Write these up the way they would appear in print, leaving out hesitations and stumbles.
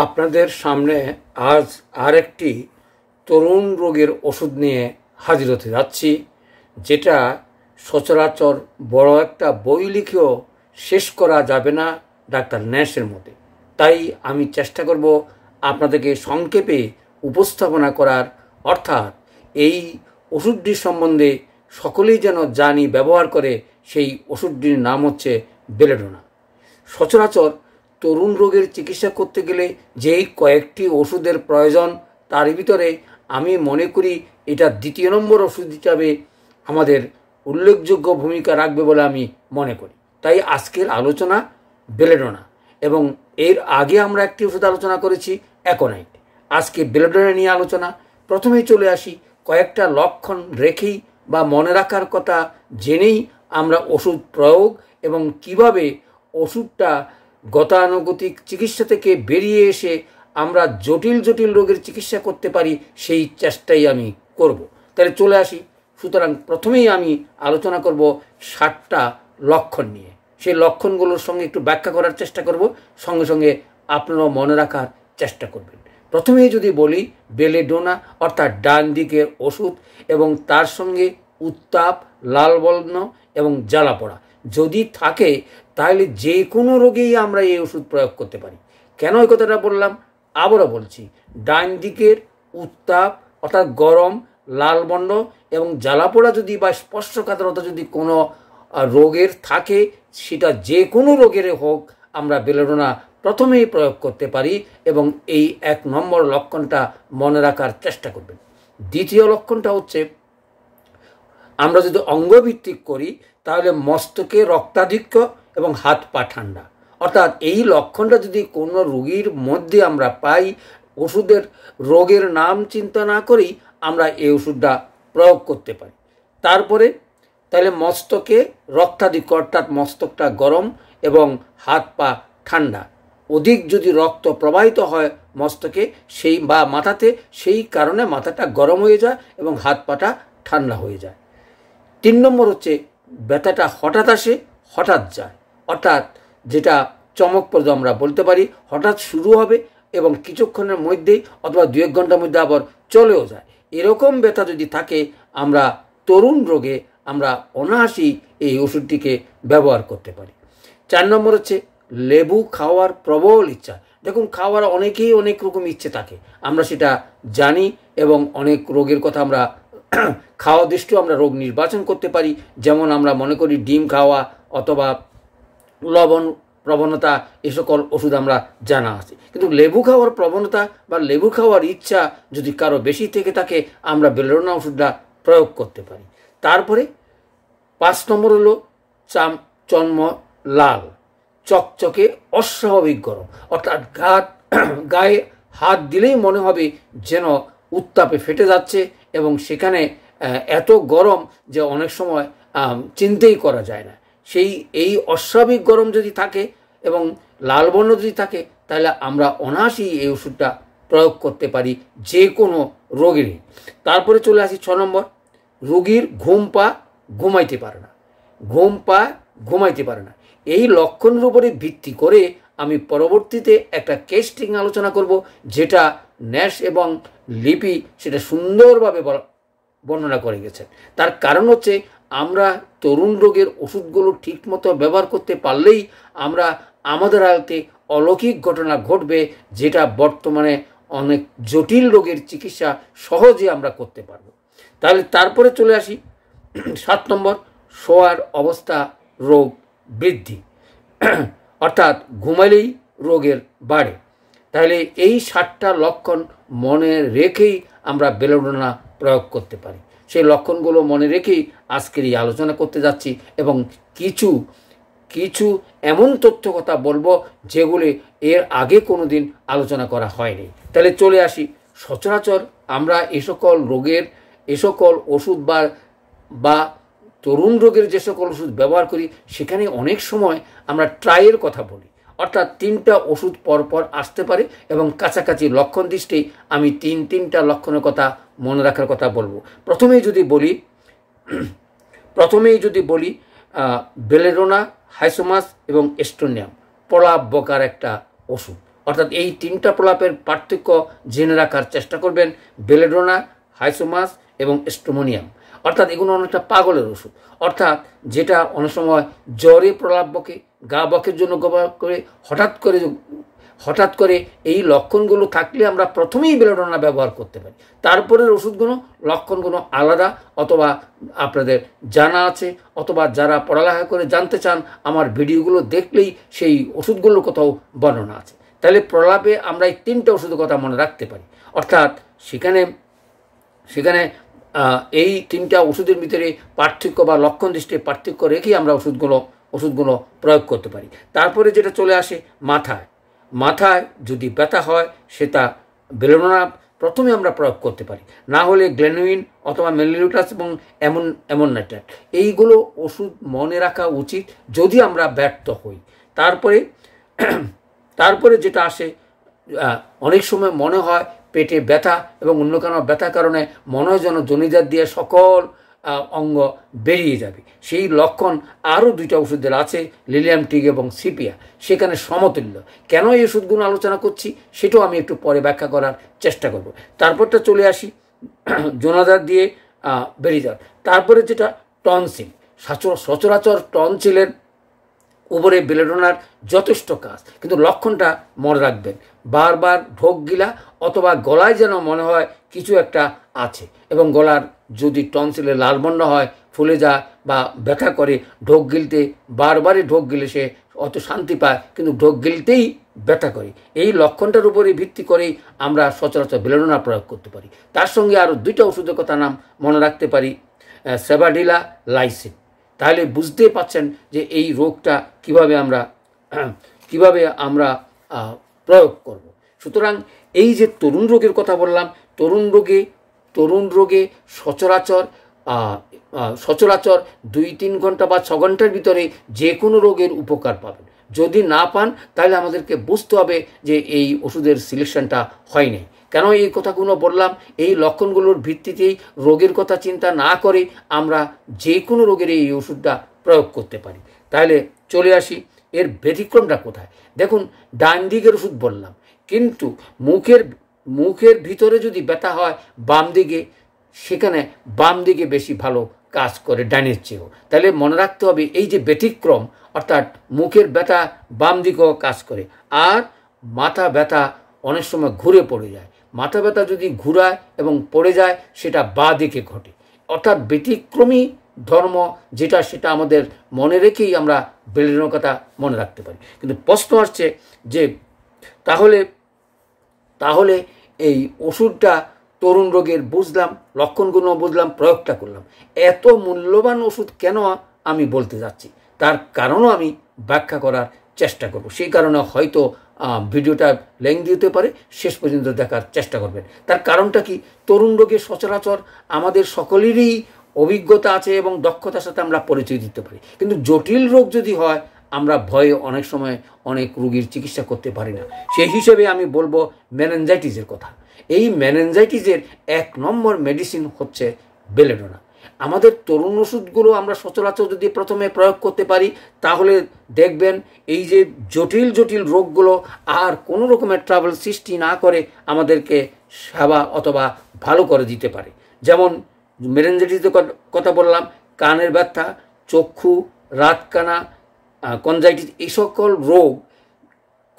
আপনাদের সামনে আজ আরেকটি তরুণ রোগের ওষুধ নিয়ে হাজির হতে যাচ্ছি, যেটা সচরাচর বড় একটা বই লিখেও শেষ করা যাবে না ডাক্তার ন্যাশের মতে। তাই আমি চেষ্টা করব আপনাদেরকে সংক্ষেপে উপস্থাপনা করার, অর্থাৎ এই ওষুধটির সম্বন্ধে সকলেই যেন জানি, ব্যবহার করে। সেই ওষুধটির নাম হচ্ছে বেলেডোনা। সচরাচর তরুণ রোগের চিকিৎসা করতে গেলে যেই কয়েকটি ওষুধের প্রয়োজন, তার ভিতরে আমি মনে করি এটা দ্বিতীয় নম্বর ওষুধ হিসাবে আমাদের উল্লেখযোগ্য ভূমিকা রাখবে বলে আমি মনে করি। তাই আজকের আলোচনা বেলেডোনা, এবং এর আগে আমরা একটি ওষুধ আলোচনা করেছি অ্যাকোনাইট। আজকে বেলেডোনা নিয়ে আলোচনা। প্রথমেই চলে আসি, কয়েকটা লক্ষণ রেখেই বা মনে রাখার কথা জেনেই আমরা ওষুধ প্রয়োগ এবং কিভাবে ওষুধটা গতানুগতিক চিকিৎসা থেকে বেরিয়ে এসে আমরা জটিল জটিল রোগের চিকিৎসা করতে পারি, সেই চেষ্টাই আমি করব। তাহলে চলে আসি। সুতরাং প্রথমেই আমি আলোচনা করব 7টা লক্ষণ নিয়ে। সেই লক্ষণগুলোর সঙ্গে একটু ব্যাখ্যা করার চেষ্টা করব, সঙ্গে সঙ্গে আপনারাও মনে রাখার চেষ্টা করবেন। প্রথমেই যদি বলি, বেলেডোনা অর্থাৎ ডান দিকের ওষুধ, এবং তার সঙ্গে উত্তাপ, লাল বর্ণ এবং জ্বালা পোড়া যদি থাকে, তাহলে যে কোনো রোগেই আমরা এই ওষুধ প্রয়োগ করতে পারি। কেন এই কথাটা বললাম আবারও বলছি, ডান দিকের উত্তাপ অর্থাৎ গরম, লাল বর্ণ এবং জ্বালা পোড়া যদি বা স্পর্শকাতরতা যদি কোনো রোগের থাকে, সেটা যে কোনো রোগের হোক, আমরা বেলেডোনা প্রথমেই প্রয়োগ করতে পারি, এবং এই 1 নম্বর লক্ষণটা মনে রাখার চেষ্টা করবেন। দ্বিতীয় লক্ষণটা হচ্ছে, আমরা যদি অঙ্গভিত্তিক করি তাহলে মস্তকে রক্তাধিক্য এবং হাত পা ঠান্ডা। অর্থাৎ এই লক্ষণটা যদি কোনো রোগীর মধ্যে আমরা পাই, ওষুধের রোগের নাম চিন্তা না করেই আমরা এই ওষুধটা প্রয়োগ করতে পারি। তারপরে তাহলে মস্তকে রক্তাধিক্য অর্থাৎ মস্তকটা গরম এবং হাত পা ঠান্ডা, অধিক যদি রক্ত প্রবাহিত হয় মস্তকে সেই বা মাথাতে, সেই কারণে মাথাটা গরম হয়ে যায় এবং হাত পাটা ঠান্ডা হয়ে যায়। 3 নম্বর হচ্ছে, ব্যথাটা হঠাৎ আসে হঠাৎ যায়, অর্থাৎ যেটা চমকপ্রদ আমরা বলতে পারি, হঠাৎ শুরু হবে এবং কিছুক্ষণের মধ্যেই অথবা 2-1 ঘন্টার মধ্যে আবার চলেও যায়। এরকম ব্যথা যদি থাকে, আমরা তরুণ রোগে আমরা অনায়াসেই এই ওষুধটিকে ব্যবহার করতে পারি। 4 নম্বর হচ্ছে, লেবু খাওয়ার প্রবল ইচ্ছা। দেখুন, খাওয়ার অনেকেই অনেক রকম ইচ্ছে থাকে, আমরা সেটা জানি, এবং অনেক রোগের কথা আমরা খাওয়া দৃষ্টিও আমরা রোগ নির্বাচন করতে পারি। যেমন আমরা মনে করি ডিম খাওয়া অথবা লবণ প্রবণতা, এ সকল ওষুধ আমরা জানা আছে। কিন্তু লেবু খাওয়ার প্রবণতা বা লেবু খাওয়ার ইচ্ছা যদি কারো বেশি থেকে থাকে, আমরা বেলেডোনা ওষুধটা প্রয়োগ করতে পারি। তারপরে 5 নম্বর হলো, চর্ম লাল, চকচকে অস্বাভাবিক গরম, অর্থাৎ গায়ে হাত দিলেই মনে হবে যেন উত্তাপে ফেটে যাচ্ছে, এবং সেখানে এত গরম যে অনেক সময় চিন্তাই করা যায় না। এই অস্বাভাবিক গরম যদি থাকে এবং লাল বর্ণ যদি থাকে, তাহলে আমরা অনায়াসেই এই ওষুধটা প্রয়োগ করতে পারি যে কোনো রোগেরই। তারপরে চলে আসি 6 নম্বর, রোগীর ঘুমাইতে পারে না। এই লক্ষণের উপরে ভিত্তি করে আমি পরবর্তীতে একটা কেস স্টিং আলোচনা করব, যেটা ন্যাশ এবং লিপি সেটা সুন্দরভাবে বর্ণনা করে গেছেন। তার কারণ হচ্ছে, আমরা তরুণ রোগের ওষুধগুলো ঠিকমতো ব্যবহার করতে পারলেই আমরা আমাদের আয়ত্তে অলৌকিক ঘটনা ঘটবে, যেটা বর্তমানে অনেক জটিল রোগের চিকিৎসা সহজে আমরা করতে পারব। তাহলে তারপরে চলে আসি 7 নম্বর, শোয়ার অবস্থা রোগ বৃদ্ধি, অর্থাৎ ঘুমালেই রোগের বাড়ে। তাহলে এই 7টা লক্ষণ মনে রেখেই আমরা বেলেডোনা প্রয়োগ করতে পারি। সেই লক্ষণগুলো মনে রেখেই আজকের এই আলোচনা করতে যাচ্ছি, এবং কিছু এমন তথ্য কথা বলবো যেগুলি এর আগে কোনো দিন আলোচনা করা হয়নি। তাহলে চলে আসি, সচরাচর আমরা এ সকল ওষুধ বা তরুণ রোগের যে সকল ওষুধ ব্যবহার করি, সেখানে অনেক সময় আমরা ট্রাইয়ের কথা বলি, অর্থাৎ 3টা ওষুধ পরপর আসতে পারে, এবং কাছাকাছি লক্ষণ দৃষ্টি আমি 3টা লক্ষণের কথা মনে রাখার কথা বলবো। প্রথমেই যদি বলি বেলেডোনা, হাইসোমাস এবং এস্টোনিয়াম প্রলাপ বকার একটা ওষুধ, অর্থাৎ এই তিনটা প্রলাপের পার্থক্য জেনে রাখার চেষ্টা করবেন। বেলেডোনা, হাইসোমাস এবং স্ট্রোমোনিয়াম, অর্থাৎ এগুলো অনেকটা পাগলের ওষুধ, অর্থাৎ যেটা অনেক সময় জ্বরে প্রলাপ বকে, গা বকের জন্য ব্যবহার করে হঠাৎ করে এই লক্ষণগুলো থাকলে আমরা প্রথমেই বেলেডোনা ব্যবহার করতে পারি। তারপরের ওষুধগুলো লক্ষণগুলো আলাদা, অথবা আপনাদের জানা আছে, অথবা যারা পড়ালেখা করে জানতে চান আমার ভিডিওগুলো দেখলেই সেই ওষুধগুলোর কোথাও বর্ণনা আছে। তাহলে প্রলাপে আমরা এই তিনটা ওষুধের কথা মনে রাখতে পারি, অর্থাৎ সেখানে এই তিনটা ওষুধের ভিতরে পার্থক্য বা লক্ষণ দৃষ্টির পার্থক্য রেখেই আমরা ওষুধগুলো প্রয়োগ করতে পারি। তারপরে যেটা চলে আসে মাথায় যদি ব্যথা হয় সেটা বেলেডোনা প্রথমে আমরা প্রয়োগ করতে পারি, না হলে গ্লেনুইন অথবা মেলিলুটাস এবং অ্যামোনাইট্রেট এইগুলো ওষুধ মনে রাখা উচিত যদি আমরা ব্যর্থ হই। তারপরে যেটা আসে, অনেক সময় মনে হয় পেটে ব্যথা এবং অন্য কোনো ব্যথার কারণে মনে হয় যেন জনিজাত দিয়ে সকল অঙ্গ বেরিয়ে যাবে। সেই লক্ষণ আরও দুইটা ওষুধের আছে, লিলিয়াম টিগ এবং সিপিয়া, সেখানে সমতুল্য। কেন এই ওষুধগুলো আলোচনা করছি সেটাও আমি একটু পরে ব্যাখ্যা করার চেষ্টা করব। তারপরটা চলে আসি জনাজাত দিয়ে বেরিয়ে যাওয়ার। তারপরে যেটা টনসিল, সচরাচর টনসিলের উপরে বেলেডোনার যথেষ্ট কাজ, কিন্তু লক্ষণটা মনে রাখবেন, বারবার ঢোক গিলা অথবা গলায় যেন মনে হয় কিছু একটা আছে, এবং গলার যদি টনসিলে লাল বর্ণ হয়, ফুলে যায় বা ব্যথা করে, ঢোক গিলতে বারবারই ঢোক গিলে সে অত শান্তি পায়, কিন্তু ঢোক গিলতেই ব্যথা করে। এই লক্ষণটার উপরে ভিত্তি করেই আমরা সচরাচর বেলেডোনা প্রয়োগ করতে পারি। তার সঙ্গে আরও দুইটা ওষুধের কথা নাম মনে রাখতে পারি, সেভাডিলা, লাইসিন। তাহলে বুঝতে পাচ্ছেন যে এই রোগটা কিভাবে আমরা প্রয়োগ করব। সুতরাং এই যে তরুণ রোগের কথা বললাম, তরুণ রোগে সচরাচর 2-3 ঘন্টা বা 6 ঘন্টার ভিতরে যে কোনো রোগের উপকার পাবেন। যদি না পান তাহলে আমাদেরকে বুঝতে হবে যে এই ওষুধের সিলেকশনটা হয়নি। কেন এই কথাগুলো বললাম? এই লক্ষণগুলোর ভিত্তিতেই রোগের কথা চিন্তা না করে আমরা যে কোনো রোগের এই ওষুধটা প্রয়োগ করতে পারি। তাহলে চলে আসি এর ব্যতিক্রমটা কোথায়। দেখুন, ডান দিকের ওষুধ বললাম, কিন্তু মুখের ভিতরে যদি ব্যথা হয় বাম দিকে, সেখানে বাম দিকে বেশি ভালো কাজ করে ডানের চেয়েও। তাহলে মনে রাখতে হবে এই যে ব্যতিক্রম, অর্থাৎ মুখের ব্যথা বাম দিকেও কাজ করে, আর মাথা ব্যথা অনেক সময় ঘুরে পড়ে যায়। মাথা ব্যথা যদি ঘুরায় এবং পড়ে যায় সেটা বাঁ দিকে ঘটে, অর্থাৎ ব্যতিক্রমী ধর্ম যেটা সেটা আমাদের মনে রেখেই আমরা বেলেডোনার কথা মনে রাখতে পারি। কিন্তু প্রশ্ন আসছে যে তাহলে এই ওষুধটা তরুণ রোগের বুঝলাম, লক্ষণগুলো বুঝলাম, প্রয়োগটা করলাম, এত মূল্যবান ওষুধ কেন আমি বলতে যাচ্ছি তার কারণও আমি ব্যাখ্যা করার চেষ্টা করব। সেই কারণে হয়তো ভিডিওটা লেংথি হতে পারে, শেষ পর্যন্ত দেখার চেষ্টা করবেন। তার কারণটা কি? তরুণ রোগে সচরাচর আমাদের সকলেরই অভিজ্ঞতা আছে এবং দক্ষতার সাথে আমরা পরিচয় দিতে পারি, কিন্তু জটিল রোগ যদি হয় আমরা ভয়ে অনেক সময় অনেক রোগীর চিকিৎসা করতে পারি না। সেই হিসেবে আমি বলবো মেনিনজাইটিসের কথা। এই মেনিনজাইটিসের 1 নম্বর মেডিসিন হচ্ছে বেলেডোনা। আমাদের তরুণ ওষুধগুলো আমরা সচরাচর যদি প্রথমে প্রয়োগ করতে পারি তাহলে দেখবেন এই যে জটিল রোগগুলো আর কোনো রকমের ট্রাবল সৃষ্টি না করে আমাদেরকে সেবা অথবা ভালো করে দিতে পারে। যেমন মেনিনজাইটিসের কথা বললাম, কানের ব্যথা, চক্ষু, রাতকানা, কনজাইটিস, এই সকল রোগ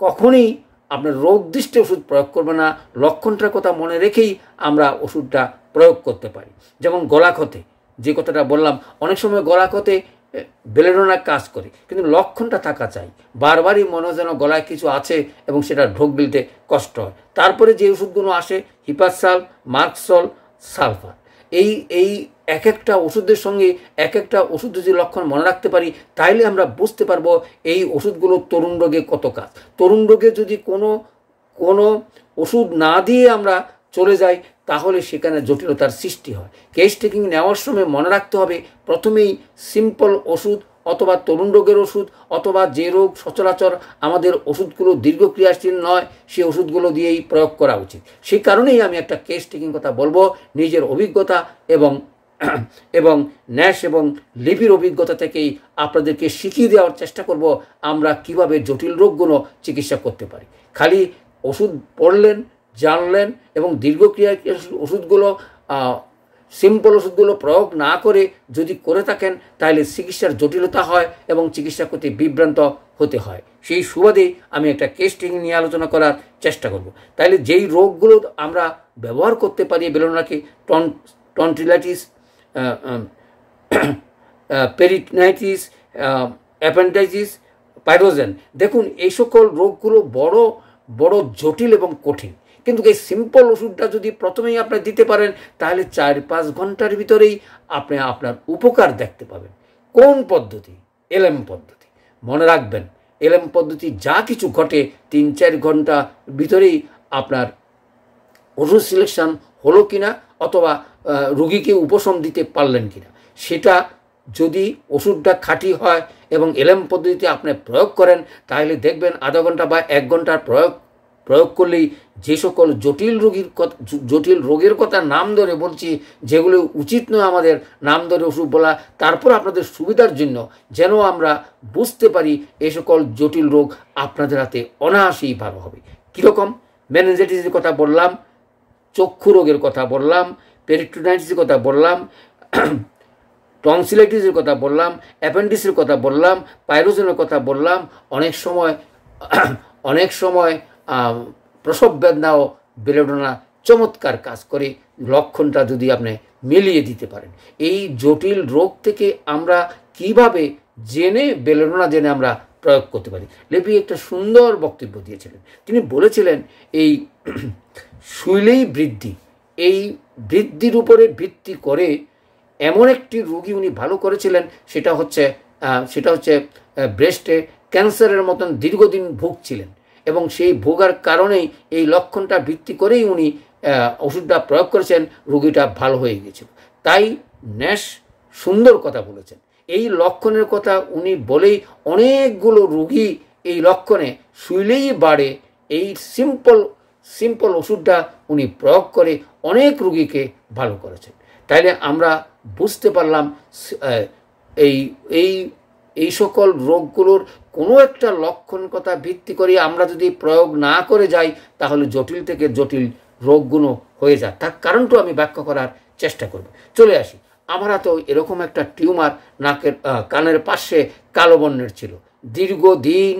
কখনই আপনার রোগ দৃষ্টি ওষুধ প্রয়োগ করবে না, লক্ষণটার কথা মনে রেখেই আমরা ওষুধটা প্রয়োগ করতে পারি। যেমন গলা ক্ষতে, যে কথাটা বললাম, অনেক সময় গলা ক্ষতে বেলেডোনা কাজ করে, কিন্তু লক্ষণটা থাকা চাই, বারবারই মনে হয় যেন গলায় কিছু আছে এবং সেটা ঢোক গিলতে কষ্ট হয়। তারপরে যে ওষুধগুলো আসে, হিপারসাল, মার্কসল, সালফার, এই এক একটা ওষুধের সঙ্গে এক একটা ওষুধ যদি লক্ষণ মনে রাখতে পারি তাইলে আমরা বুঝতে পারবো এই ওষুধগুলো তরুণ রোগে কত কাজ। তরুণ রোগে যদি কোনো ওষুধ না দিয়ে আমরা চলে যাই তাহলে সেখানে জটিলতার সৃষ্টি হয়। কেস টেকিং নেওয়ার সময় মনে রাখতে হবে প্রথমেই সিম্পল ওষুধ অথবা তরুণ রোগের ওষুধ অথবা যে রোগ সচরাচর আমাদের ওষুধগুলো দীর্ঘক্রিয়াশীল নয় সেই ওষুধগুলো দিয়েই প্রয়োগ করা উচিত। সেই কারণেই আমি একটা কেস টেকিং কথা বলবো, নিজের অভিজ্ঞতা এবং এবং ন্যাশ এবং লিপির অভিজ্ঞতা থেকেই আপনাদেরকে শিখিয়ে দেওয়ার চেষ্টা করব আমরা কিভাবে জটিল রোগগুলো চিকিৎসা করতে পারি। খালি ওষুধ পড়লেন, জানলেন এবং দীর্ঘক্রিয়ার ওষুধগুলো সিম্পল ওষুধগুলো প্রয়োগ না করে যদি করে থাকেন তাহলে চিকিৎসার জটিলতা হয় এবং চিকিৎসা করতে বিভ্রান্ত হতে হয়। সেই সুবাদেই আমি একটা কেস স্টাডি নিয়ে আলোচনা করার চেষ্টা করব। তাহলে যেই রোগগুলো আমরা ব্যবহার করতে পারি বেলোনাকে, টনটিলাইটিস, পেরিটনাইটিস, অ্যাপেন্ডাইটিস, পাইরোজেন, দেখুন এই সকল রোগগুলো বড় বড় জটিল এবং কঠিন, কিন্তু এই সিম্পল ওষুধটা যদি প্রথমেই আপনি দিতে পারেন তাহলে 4-5 ঘন্টার ভিতরেই আপনি আপনার উপকার দেখতে পাবেন। কোন পদ্ধতি? এলএম পদ্ধতি। মনে রাখবেন, এলএম পদ্ধতি যা কিছু ঘটে 3-4 ঘন্টা ভিতরেই আপনার ওষুধ সিলেকশন হলো কিনা অথবা রোগীকে উপশম দিতে পারলেন কিনা, সেটা যদি ওষুধটা খাঁটি হয় এবং এলএম পদ্ধতিতে আপনি প্রয়োগ করেন তাহলে দেখবেন আধা ঘন্টা বা 1 ঘন্টার প্রয়োগ করলেই যে সকল জটিল রোগের কথা নাম ধরে বলছি, যেগুলো উচিত নয় আমাদের নাম ধরে ওষুধ বলা, তারপর আপনাদের সুবিধার জন্য যেন আমরা বুঝতে পারি এই সকল জটিল রোগ আপনাদের হাতে অনায়াসেই ভালো হবে। কীরকম? মেনিনজাইটিসের কথা বললাম, চক্ষু রোগের কথা বললাম, পেরিটোনাইটিসের কথা বললাম, টনসিলাইটিসের কথা বললাম, অ্যাপেন্ডিক্সের কথা বললাম, পাইরোজেনের কথা বললাম। অনেক সময় প্রসব বেদনাও বেলোডোনা চমৎকার কাজ করে, লক্ষণটা যদি আপনি মিলিয়ে দিতে পারেন। এই জটিল রোগ থেকে আমরা কিভাবে বেলোডোনা জেনে আমরা প্রয়োগ করতে পারি। লেপি একটা সুন্দর বক্তব্য দিয়েছিলেন। তিনি বলেছিলেন এই শৈলেই বৃদ্ধি, এই বৃদ্ধির উপরে ভিত্তি করে এমন একটি রোগী উনি ভালো করেছিলেন, সেটা হচ্ছে ব্রেস্টে ক্যান্সারের মতন দীর্ঘদিন ভুগছিলেন এবং সেই ভোগার কারণেই এই লক্ষণটা ভিত্তি করেই উনি ওষুধটা প্রয়োগ করেছেন, রোগীটা ভালো হয়ে গেছিল। তাই ন্যাশ সুন্দর কথা বলেছেন। এই লক্ষণের কথা উনি বলেই অনেকগুলো রোগী এই লক্ষণে শুইলেই বাড়ে, এই সিম্পল ওষুধটা উনি প্রয়োগ করে অনেক রোগীকে ভালো করেছেন। তাইলে আমরা বুঝতে পারলাম এই সকল রোগগুলোর কোনো একটা লক্ষণ কথা ভিত্তি করে আমরা যদি প্রয়োগ না করে যাই তাহলে জটিল থেকে জটিল রোগগুলো হয়ে যায়। তার কারণটা আমি ব্যাখ্যা করার চেষ্টা করব। চলে আসি, আমার হাতেও এরকম একটা টিউমার কানের পাশে কালো বর্ণের ছিল, দীর্ঘদিন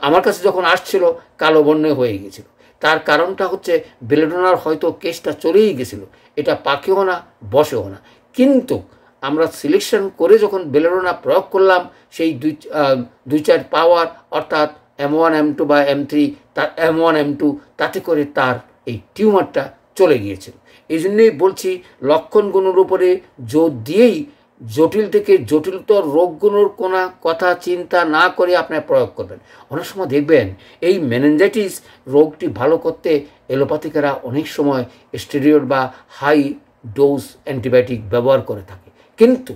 আমার কাছে যখন আসছিল কালো বর্ণে হয়ে গেছিল। তার কারণটা হচ্ছে বেলোডোনার হয়তো কেসটা চলেই গেছিল, এটা পাকেও না বসেও না, কিন্তু আমরা সিলেকশন করে যখন বেলোডোনা প্রয়োগ করলাম সেই 2-4 পাওয়ার অর্থাৎ M1 M2 বা M3 M1 M2 তাতে করে তার এই টিউমারটা চলে গিয়েছিল। এই জন্যই বলছি লক্ষণগুলোর উপরে জোর দিয়েই জটিল থেকে জটিলতর রোগগুলোর কোনো কথা চিন্তা না করে আপনি প্রয়োগ করবেন। অনেক সময় দেখবেন এই মেনিনজাইটিস রোগটি ভালো করতে এলোপ্যাথিকেরা অনেক সময় স্টেরয়েড বা হাই ডোজ অ্যান্টিবায়োটিক ব্যবহার করে থাকে, কিন্তু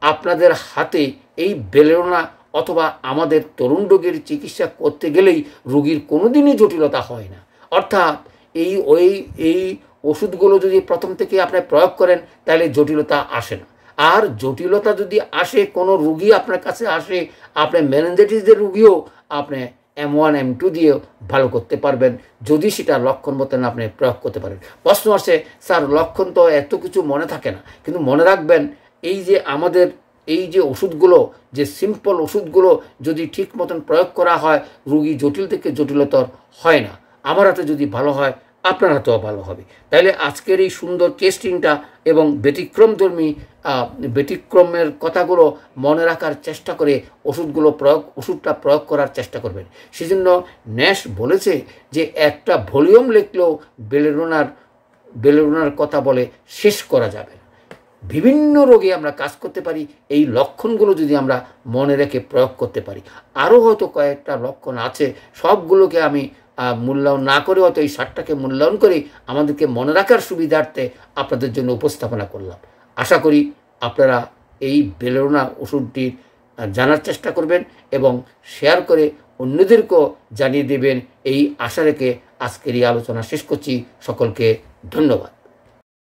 আপনাদের হাতে এই বেলোডোনা অথবা আমাদের তরুণ রোগের চিকিৎসা করতে গেলেই রোগীর কোনোদিনই জটিলতা হয় না। অর্থাৎ এই ওষুধগুলো যদি প্রথম থেকে আপনি প্রয়োগ করেন তাহলে জটিলতা আসে না। আর জটিলতা যদি আসে, কোনো রুগী আপনার কাছে আসে, আপনি মেনিনজাইটিসের রুগীও আপনি M1 M2 দিয়েও ভালো করতে পারবেন যদি সেটা লক্ষণ মতন আপনি প্রয়োগ করতে পারেন। প্রশ্ন আসে, স্যার লক্ষণ তো এত কিছু মনে থাকে না, কিন্তু মনে রাখবেন এই যে আমাদের এই যে ওষুধগুলো, যে সিম্পল ওষুধগুলো যদি ঠিক মতন প্রয়োগ করা হয় রুগী জটিল থেকে জটিলতর হয় না। আমার হাতে যদি ভালো হয় আপনার হাতেও ভালো হবে। তাইলে আজকের এই সুন্দর টেস্টিংটা এবং ব্যতিক্রমের কথাগুলো মনে রাখার চেষ্টা করে ওষুধটা প্রয়োগ করার চেষ্টা করবেন। সেজন্য ন্যাশ বলেছে যে একটা ভলিউম লিখলেও বেলোডোনার কথা বলে শেষ করা যাবে না। বিভিন্ন রোগে আমরা কাজ করতে পারি এই লক্ষণগুলো যদি আমরা মনে রেখে প্রয়োগ করতে পারি। আরও হয়তো কয়েকটা লক্ষণ আছে, সবগুলোকে আমি মূল্যায়ন না করে হয়তো এই 60টাকে মূল্যায়ন করে আমাদেরকে মনে রাখার সুবিধার্থে আপনাদের জন্য উপস্থাপনা করলাম। আশা করি আপনারা এই বেলোডোনা ওষুধটি জানার চেষ্টা করবেন এবং শেয়ার করে অন্যদেরকেও জানিয়ে দেবেন, এই আশা রেখে আজকের এই আলোচনা শেষ করছি। সকলকে ধন্যবাদ।